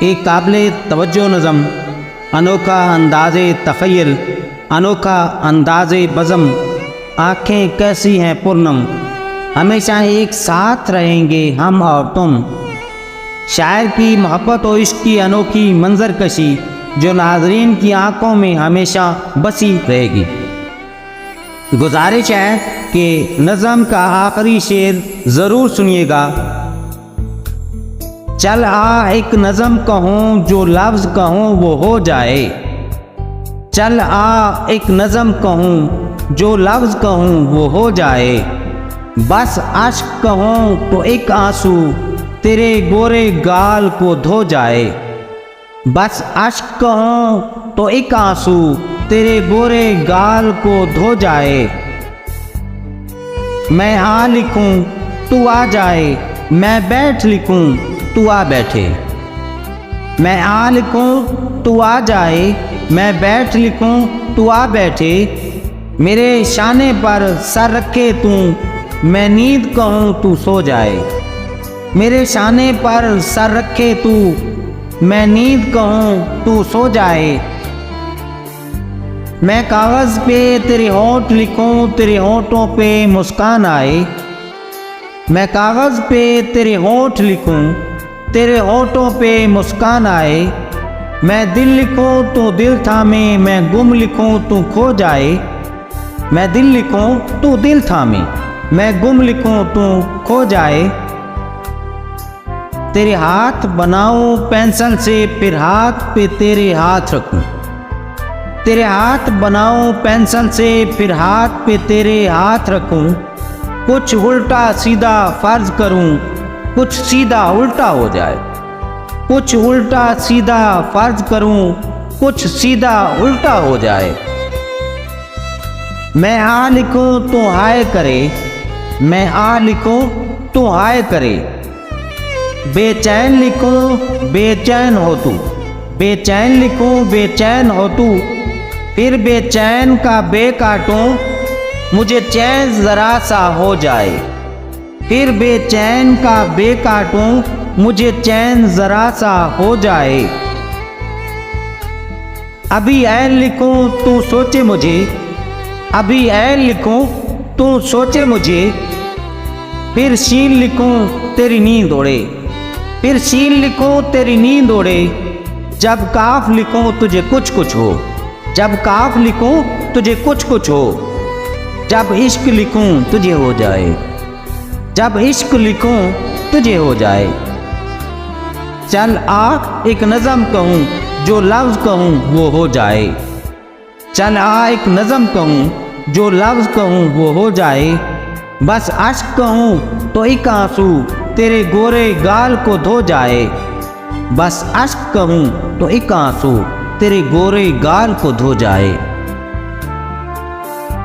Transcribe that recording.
एक काबिल तवज्जो नज़म, अनोखा अंदाज़े तख़य्युल, अनोखा अंदाज़े बज़म, आँखें कैसी हैं पूर्णम, हमेशा एक साथ रहेंगे हम और तुम। शायर की मोहब्बत और इश्क की अनोखी मंजर कशी जो नाज़रीन की आंखों में हमेशा बसी रहेगी। गुजारिश है कि नज़म का आखिरी शेर ज़रूर सुनिएगा। चल आ एक नज़म कहूँ जो लफ्ज़ कहूँ वो हो जाए, चल आ एक नज़म कहूँ जो लफ्ज़ कहूँ वो हो जाए, बस अश्क कहूँ तो एक आंसू तेरे गोरे गाल को धो जाए, बस अश्क कहूँ तो एक आंसू तेरे गोरे गाल को धो जाए। मैं आ लिखूँ तू आ जाए, मैं बैठ लिखूँ तू आ बैठे, मैं आ लिखूँ तू आ जाए, मैं बैठ लिखूँ तू आ बैठे, मेरे शाने पर सर रखे तू मैं नींद कहूँ तू सो जाए, मेरे शाने पर सर रखे तू मैं नींद कहूँ तू सो जाए। मैं कागज़ पे तेरे होंठ लिखूँ तेरे होंठों पे मुस्कान आए, मैं कागज़ पे तेरे होंठ लिखूँ तेरे होंठों पे मुस्कान आए, मैं दिल लिखूँ तू दिल थामे, मैं गुम लिखूँ तू खो जाए, मैं दिल लिखूँ तू दिल थामे, मैं गुम लिखूँ तू खो जाए। तेरे हाथ बनाऊँ पेंसिल से फिर हाथ पे तेरे हाथ रखूँ, तेरे हाथ बनाऊँ पेंसिल से फिर हाथ पे तेरे हाथ रखूँ, कुछ उल्टा सीधा फर्ज करूँ कुछ सीधा उल्टा हो जाए, कुछ उल्टा सीधा फर्ज करूँ कुछ सीधा उल्टा हो जाए। मैं आ लिखूँ तो हाय करे, मैं आ लिखूँ तो हाय करे, बेचैन लिखूँ बेचैन हो तू, बेचैन लिखूँ बेचैन हो तू, फिर बेचैन का बे काटूँ मुझे चैन ज़रा सा हो जाए, फिर बेचैन का बे काटूँ मुझे चैन ज़रा सा हो जाए। अभी ऐन लिखूँ तू सोचे मुझे, अभी ऐन लिखूँ तू सोचे मुझे, फिर शीन लिखूँ तेरी नींद ओढ़े, फिर शीन लिखूँ तेरी नींद ओढ़े, जब काफ लिखूँ तुझे कुछ कुछ हो, जब काफ लिखूँ तुझे कुछ कुछ हो, जब इश्क लिखूँ तुझे हो जाए, जब इश्क लिखूँ तुझे हो जाए। चल आ एक नज़म कहूँ जो लफ्ज़ कहूँ वो हो जाए, चल आ एक नज़म कहूँ जो लफ्ज़ कहूँ वो हो जाए, बस अश्क कहूँ तो एक आंसू तेरे गोरे गाल को धो जाए, बस अश्क कहूँ तो एक आंसू तेरे गोरे गाल को धो जाए।